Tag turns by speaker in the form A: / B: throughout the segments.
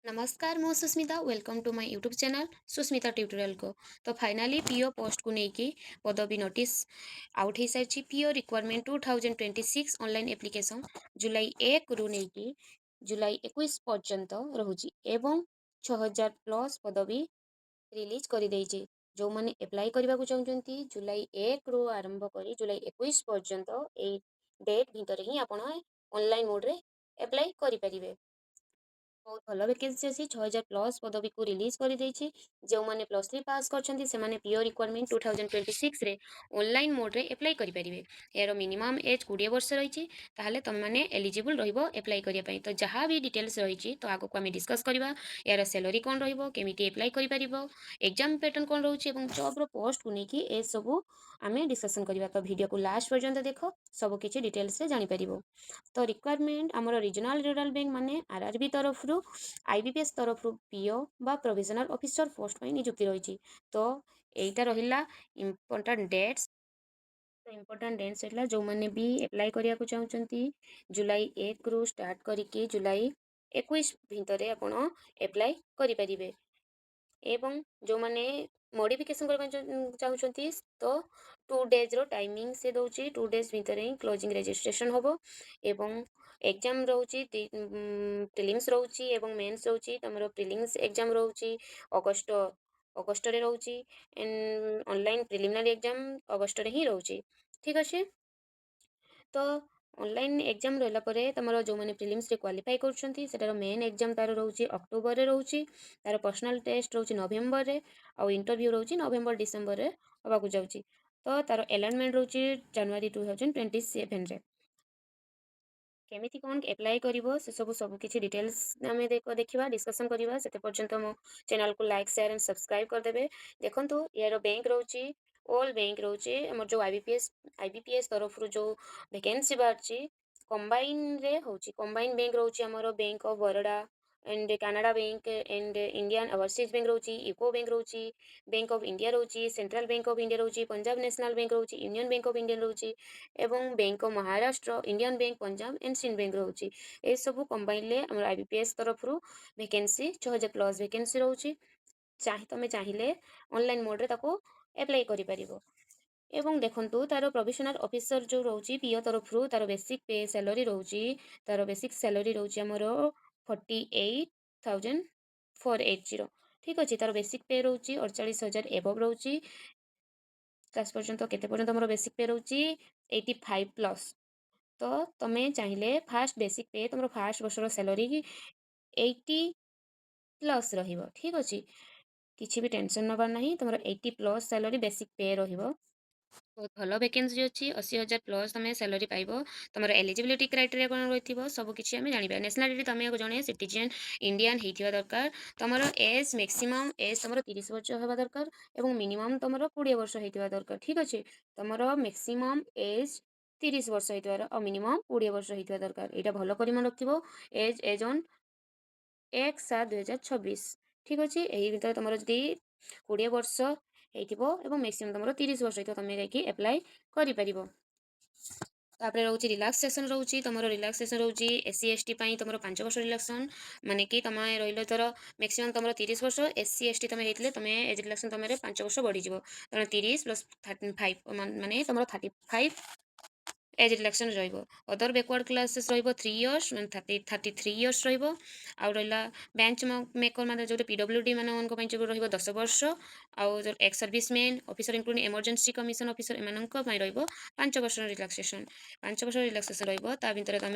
A: नमस्कार मु Susmita welcome to my YouTube channel Susmita tutorial को। तो फाइनाली पीओ पोस्ट को लेकिन पदवी नोटिस आउट हो सारी पीओ रिक्वायरमेंट 2026 ऑनलाइन एप्लिकेशन जुलाई 1 रु नहीं जुलाई 21 पर्यंत रहुची एवं 6000 प्लस पदवी रिलीज कर देइछि। जो माने अप्लाई करबा को चाहउछंती जुलाई 1 रु आरंभ करी जुलाई 21 पर्यंत ए डेट भितर ही आपण ऑनलाइन मोड रे अप्लाई करि परिबे। बहुत भल वैकेंसी अच्छी 6000 प्लस पदवी को रिलीज कर जो मैंने प्लस थ्री पास कर पीओ रिक्वायरमेंट 2026 रे ऑनलाइन मोड रे अप्लाई करेंगे। यार मिनिमम एज 20 वर्ष रही तुम मैंने एलिजिबल रप्लाई करने तो जहाँ भी डिटेल्स रही तो आगे को आम डिस्कस करवा यार सैलरी कौन रमी एप्लाई कर एग्जाम पैटर्न कौन रोचे जॉब पोस्ट को लेकिन ए सब आम डिस्कसन करवा। तो वीडियो को लास्ट पर्यंत देख सब किसी डिटेल्स जापर। तो रिक्वायरमेंट आमर रिजनाल रूराल बैंक माने आरआरबी तरफ आईबीपीएस तरफ पीओ बा प्रोविजनल ऑफिसर पोस्ट नियुक्ति रही। तो यहीटा रहा इम्पोर्टाट डेट्स। तो इम्पोर्टाट डेट्स है जो मैंने भी अप्लाई करने को चाहते जुलाई 1 रु स्टार्ट करके जुलाई 21 भितर आप अप्लाई करें। एवं जो मैंने मॉडिफिकेशन करबा चाहूँगी तो 2 डेज रो टाइमिंग से दौर 2 डेज भितर ही क्लोजिंग रजिस्ट्रेशन हम एवं एग्जाम रोचे प्रिलिम्स रोची एवं मेंस रोची तुम प्रिलिम्स एग्जाम रोची अगस्ट अगस्ट रे रोची and online preliminary exam August रे ही रोची। ठीक अच्छे। तो ऑनलाइन एग्जाम रहा तुम जो मैंने प्रिलिम्स रे क्वालिफाई कर मेन एग्जाम तार रोचे अक्टोबर रे रोची तार पर्सनल टेस्ट रोचे नवेम्बर रे आउ इंटरव्यू रोचे नवेम्बर डिसेम्बर रे होबाकू जाउची। तो तार अलॉटमेंट रोचे जनवरी 2027 रे। केमिति कौन अप्लाई करिवो से सब किसी डिटेल्स आम देखा डिस्कसन करवा से पर्यंत मो चैनल को लाइक शेयर एंड सब्सक्राइब करदेवे। देखो यार बैंक रोचे ऑल बैंक रोचे आम जो आईबीपीएस तरफ जो वैकेंसी बाहरी कंबाइन रे होची कंबाइन बैंक रोचे आमर bank of Baroda and Canara bank and Indian overseas bank रोची यूको बैंक रोची बैंक ऑफ इंडिया रोची सेंट्रल बैंक ऑफ इंडिया रोची पंजाब नेशनल बैंक रोची यूनियन बैंक ऑफ इंडिया रोची एवं bank of Maharashtra Indian bank Punjab and Sind bank रोची। ए सब कंबाइन आम आईबीपीएस तरफ वैकेंसी 6000 प्लस वैकेंसी रोची तुम चाहिए ऑनलाइन मोड रे ताको अप्लाई करि एवं देखंतु तार प्रोविजनल ऑफिसर जो रोची पीओ तरफ तार बेसिक पे सैलरी रोची तार बेसिक सैलरी रोची हमर 48,480। ठीक अच्छे। तार बेसिक पे रोची 48,000 एबव रोची क्लास पर्यंत केते पर्यंत हमर बेसिक पे रोची 85 प्लस। तो तुम्हें चाहिए फास्ट बेसिक पे तुम फास्ट वर्षर सैलरी 80 प्लस रहिबो। ठीक अच्छे। किसी भी टेंशन नबार नहीं तुम 80 प्लस सैलरी बेसिक पे रहिबो। बहुत भल वैकेंसी अच्छी 80,000 प्लस तुम सैलरी पाइब। तुम एलिजिबिलिटी क्राइटेरिया कौन रही सबकि आम जाना। नेशनालिटी तुम जड़े सिटीजन इंडियन होता दरकार। तुम एज मैक्सिमम एज तुम 30 वर्ष होगा दरकार और मिनिमम तुम 20 वर्ष होता दरकार। ठीक अच्छे। तुम मैक्सिमम एज 30 वर्ष होतार और मिनिमम 20 वर्ष होता दरकार। यहाँ भल कर मन रख एज एज ऑन 1/7/2026। ठीक अच्छे। यही भर तुम जदि 20 वर्ष होती मैक्सिमम तुम 30 वर्ष होता तुम जाकि अप्लाई कर। तापर रोचे रिलैक्सेशन रोचे तुम रिलैक्सेशन रोचे एससी एसटी तुम 5 वर्ष रिलैक्सेशन माने कि तुम रही थर मैक्सिमम तुम 30 वर्ष एससी एसटी तुम होते तुम एज रिलैक्सेशन तुम 5 वर्ष बढ़ीज तेना 30 प्लस 35 माने तुम 35 age relaxation rather backward classes 3 years 33 years रहा बेंच मेकर मैंने जो पीडब्ल्यूडी मान 10 वर्ष आउ ex serviceman officer including emergency commission officer एम 5 वर्ष रिलैक्सेशन 5 वर्ष रिलैक्सेशन रहा भितर तुम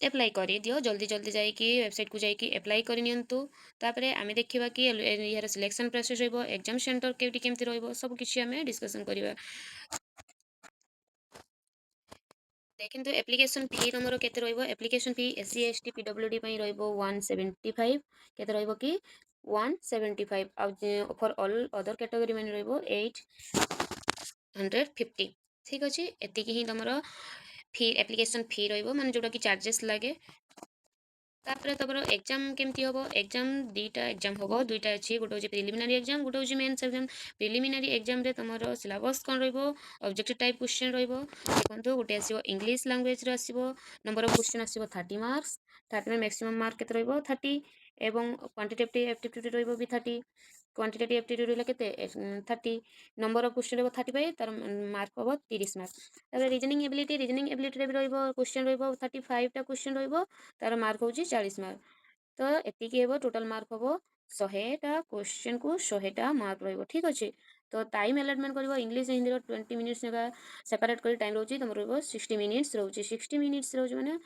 A: अप्लाई कर दियो जल्दी जल्दी जाकि वेबसाइट को जाकि अप्लाई करनी। आम देखा कि यार सिलेक्शन प्रोसेस एग्जाम सेंटर केमती रबकि आम डिस्कसन करवा। देखो तो एप्लिकेशन फी तुम के एप्लिकेशन फी एससी एसटी पीडब्ल्यूडी 175 केते रहिबो कि 175 फॉर ऑल अदर कैटेगरी मैंने 850। ठीक अच्छे। एति ही तुम फी एप्लिकेशन फी रही माने जोटा कि चार्जेस लगे। तापर तुम एग्जाम केमती हम एग्जाम दुईटा एग्जाम हम दुईटा अच्छी गोटे हूँ प्रिलिमिनारी एग्जाम गोटे हूँ मेन्स एग्जाम प्रिलिमिनारी एग्जाम रे तुम सिलेबस कौन ऑब्जेक्टिव टाइप क्वेश्चन देखो गोटे आसो इंग्लिश लैंग्वेज आसो नंबर ऑफ क्वेश्चन आसो 30 मार्क्स 30 मैक्सिमम मार्क केते 30 एवं क्वांटिटेटिव एप्टीट्यूड भी 30 क्वांटिटेटिव एप्टीट्यूड केते 30 नंबर ऑफ क्वेश्चन 35 तार मार्क हम 30 मार्क तापर रीजनिंग एबिलिटी भी क्वेश्चन 35 टा क्वेश्चन तार मार्क हूँ 40 मार्क तो एतिकी हे टोटाल मार्क हम 100टा क्वेश्चन को 100टा मार्क ठीक अच्छे तो टाइम अलॉटमेंट कर इंग्लिश हिंदी 20 मिनिट्स सेपरेट कर टाइम रोचे तुम 60 मिनिट्स रोचे 60 मिनिट्स रोज मैंने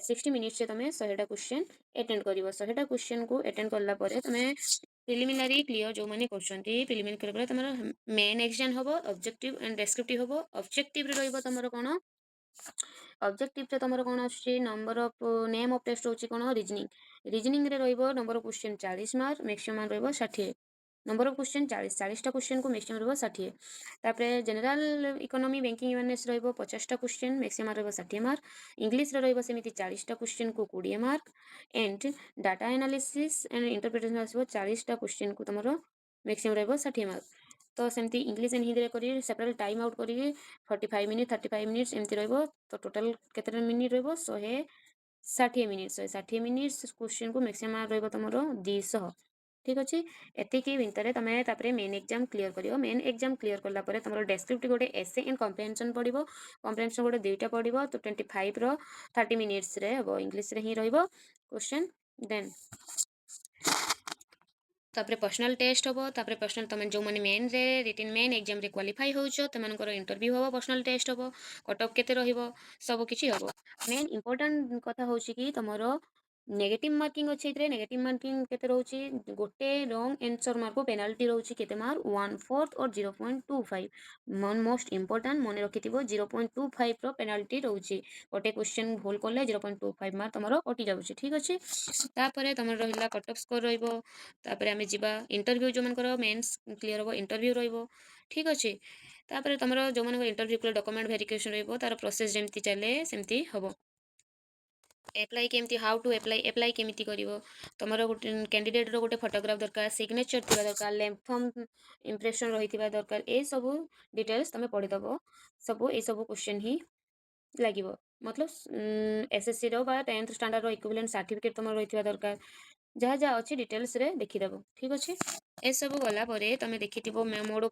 A: 60 मिनिट्स से तुम 100टा क्वेश्चन अटेंड कर 100टा क्वेश्चन को अटेंड कलापर तुम प्रिलिमिनारी क्लियर जो मैंने प्रिलिमिनारी कर तुम मेन एग्जाम हम ऑब्जेक्टिव एंड डेस्क्रिप्टिव हम ऑब्जेक्टिव तुम कौन ऑब्जेक्टिव तुम कौन आसुची number of name of test होची कौन रीजनिंग रे रहिबो number of question 40 mark maximum रहिबो 60 नंबर ऑफ क्वेश्चन 40टा क्वेश्चन को मैक्सिमम रहिबो 60 तापरे जनरल इकोनॉमी बैंकिंग अवेयरनेस रहिबो 50टा क्वेश्चन मैक्सिमम रहिबो 60 मार्क इंग्लिश रे रहिबो सेमिति 40टा क्वेश्चन को 20 mark and data analysis and interpretation आसबो 40टा क्वेश्चन को तुमरो मैक्सिमम रहिबो 60 मार्क तो सेमती इंग्लिश एंड हिंदी करी सेपरेट टाइम आउट करी 45 मिनिट 35 मिनिट्स एमती रहिबो तो टोटल केते मिनिट रहिबो 160 मिनिट 160 मिनिट्स क्वेश्चन को मैक्सिमम रहिबो तुमरो 200 ठीक अच्छे एतिकी भितर तुम मेन एग्जाम क्लियर कर मेन एग्जाम क्लियर कलापर तुम डेस्क्रिप्टिव गोटे एसे एंड कम्प्रेहेंशन पड़ो कम्प्रेहेंशन गोटे दुईटा पड़ो तो 25 30 मिनिट्स रे हम इंग्लिश रे ही रहिबो क्वेश्चन देन तापरे पर्सनल टेस्ट हम तापरे पर्सनल तुम जो मैंने मेन रे रिटन मेन एग्जाम रे क्वालिफाई होचो तुमनकर इंटरव्यू हम पर्सनल टेस्ट हम कटअप केते रहिबो सब किछि हम मेन इंपोर्टेंट कथा होची कि तुमरो नेगेटिव मार्किंग अच्छे नेगेटिव मार्किंग केते रहउची गोटे रॉन्ग आंसर मार्क पेनाल्टी रहउची केते मार्क 1/4 और 0.25 मोस्ट इंपोर्टेंट मन रखिथिबो 0.25 रो पेनाल्टी रहउची गोटे क्वेश्चन भूल करले 0.25 मार्क तुमरो कटि जाउची ठीक अछि तापरे तुमर रहिला कट ऑफ स्कोर रहिबो तापरे आमे जिबा इंटरव्यू जो मनकर मेंस क्लियर हो इंटरव्यू रहिबो ठीक अछि तापरे तुमरो जो मनकर इंटरव्यू के डॉक्यूमेंट वेरिफिकेशन रहिबो तार प्रोसेस जेमती चले सेमती हबो एप्लाई केमती हाउ टू एप्लाई केमिति करिवो तुमरो गोटे कैंडिडेट रो गोटे फोटोग्राफ दरकार सिग्नेचर थिबा दरकार लेम्फम इंप्रेशन रहिथिबा दरकार ए सब डिटेल्स तमे पढि दबो सब ए सब क्वेश्चन ही लागिवो मतलब एसएससी रो बा 10th स्टैंडर्ड रो इक्विवेलेंट सर्टिफिकेट तुमरो रहिथिबा दरकार जहाँ जहाँ अच्छी डिटेल्स रे देखिदेव ठीक अच्छे ए सब गला परे तुम देखिथिबो मोर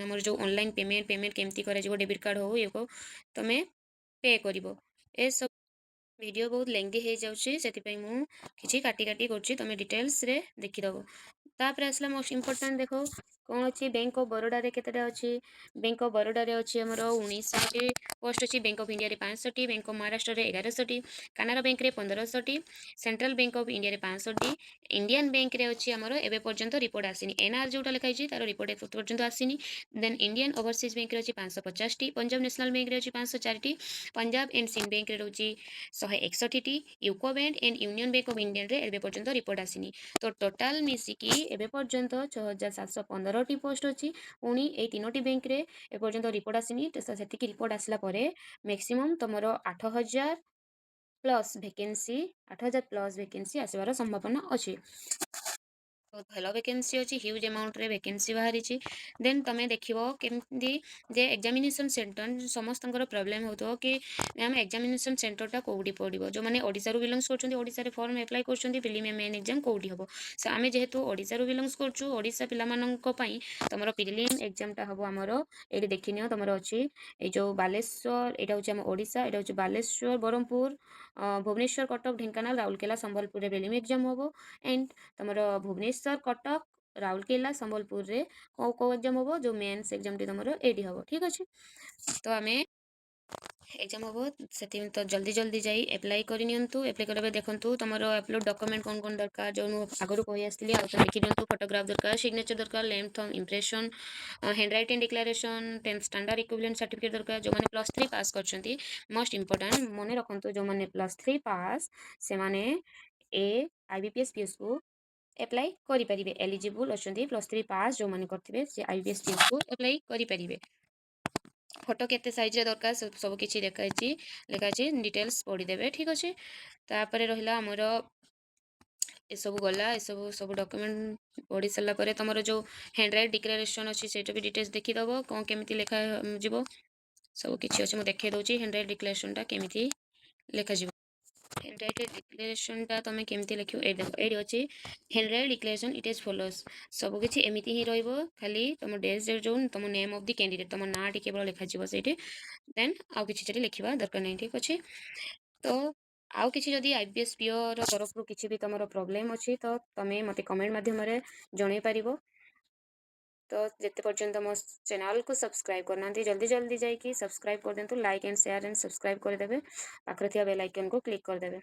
A: मोर जो ऑनलाइन पेमेंट केमती करा डेबिट कार्ड हो ये को तुम पे करिवो ए सब वीडियो बहुत लेंथी हो जाउची सेति मु किछि काटी काटी करछि तुम डिटेल्स रे देखिदेव तापर आसला मोस्ट इंपोर्टेंट देखो कौन अच्छी बैंक ऑफ बरोडा रे केतेटा अच्छी बैंक ऑफ बरोडा रे अच्छी हमर 19टी पोस्ट अच्छी बैंक ऑफ इंडिया रे 500टी बैंक ऑफ महाराष्ट्र रे 1100टी कानारा बैंक रे 1500टी सेंट्रल बैंक ऑफ इंडिया रे 500टी इंडियन बैंक रे अच्छी हमर एबे पर्यंत रिपोर्ट आसीनी एनआर जोटा लिखाई तार रिपोर्ट ए पर्यंत आसीनी देन इंडियन ओवरसीज बैंक रे अच्छी 550टी पंजाब नेशनल बैंक रे अच्छी 504टी पंजाब एंड सिंध बैंक रे रहउची 161टी UCO bank and union bank of India रे एबे पर्यंत रिपोर्ट आसीनी तो टोटाल मिसिकी एबे पर्यंत 6715टी पोस्ट अच्छी पुणी ए तीनोटी बैंक रे ए पर्यंत रिपोर्ट आसीनी सेतिकी रिपोर्ट आसला परे मैक्सिमम तुमरो 8000 प्लस वैकेंसी 8000 प्लस वैकेंसी आसबार संभावना अच्छी बहुत भल वैकेंसी अच्छी ह्यूज अमाउंट रे वैकेंसी बाहरी देन तुम देखो केमती जे एग्जामिनेशन सेंटर समस्त प्रॉब्लम हो कि आम एग्जामिनेशन सेंटरटा कौटी पड़ो जो मैंने ओडिशा रू बिलोंग्स कर फॉर्म एप्लाई कर प्रिलिम मेन एग्जाम कौटी हम सो आम जेहेतु ओडिशा रू बिलोंग्स करूँ ओडिशा पिलामानंकपाई तुम प्रिलिम एग्जामटा हम आमर ये देखनी तुम अच्छी ये जो बालेश्वर यहाँ हूँ आम ओडिशा यहाँ हूँ बालेश्वर ब्रह्मपुर भुवनेश्वर कटक ढेंकानाल राउरकेला संबलपुर प्रिलिम एग्जाम हम एंड तुम भुवनेश्वर कटक राउरकेला संबलपुर रे कौ एग्जाम हम जो मेन्स एग्जाम टी तुम ये हम ठीक अच्छे तो आम एग्जाम हम से तो जल्दी जल्दी जाई एप्लाई करनियंतु एप्लाई करबे देखंतु तुमर अपलोड डॉक्यूमेंट कौन दरकार जो आगु कही आसली आ देखि दियंतु फोटोग्राफ दरकार सिग्नेचर दरकार length impression hand writing declaration 10th standard equivalent certificate दरकार जो मैंने +3 पास करछंती मोस्ट इंपोर्टेंट मने रखंतु जो मैंने +3 पास से माने ए IBPS PO को एप्लाई करि परिबे एलिजिबल अछंती +3 पास जो माने करथिबे से IBPS PO को एप्लाई करि परिबे फोटो केते साइज रे दरकार सब किछि लेखाइछि डिटेल्स पढ़ीदेवे ठीक अच्छे। तापर रहिला हमर एसबू गला सब डॉक्यूमेंट पढ़ी सारा पर तुम जो हैंड राइट डिक्लेरेशन अच्छी से भी डिटेल्स देखीदेव कौन केमी लेखा जीव सब किसी अच्छे मुझे देखा दूसरी हैंड राइट डिक्लेरेशन केमी लेखा हैंड राइट डिक्लेरेशन तुम केमी लिख ये अच्छे hand right declaration it is follows सब किसी एमती ही खाली तुम डेट डेट जो तुम नेम ऑफ द कैंडिडेट तुम ना टी केवल लिखा से देन आउ कि लिखा दरकार नहीं ठीक अच्छे। तो आउ किसी जदि IBPS PO तरफ किसी भी तुम प्रोब्लेम अच्छी तो तुम्हें मत कमेंट माध्यम जन पार। तो जिते पर्यंत मो चैनल को सब्सक्राइब करना जल्दी जल्दी जाइए सब्सक्राइब कर दिंतु like and share and subscribe करदे पाखरे बेल आइकन को क्लिक करदे।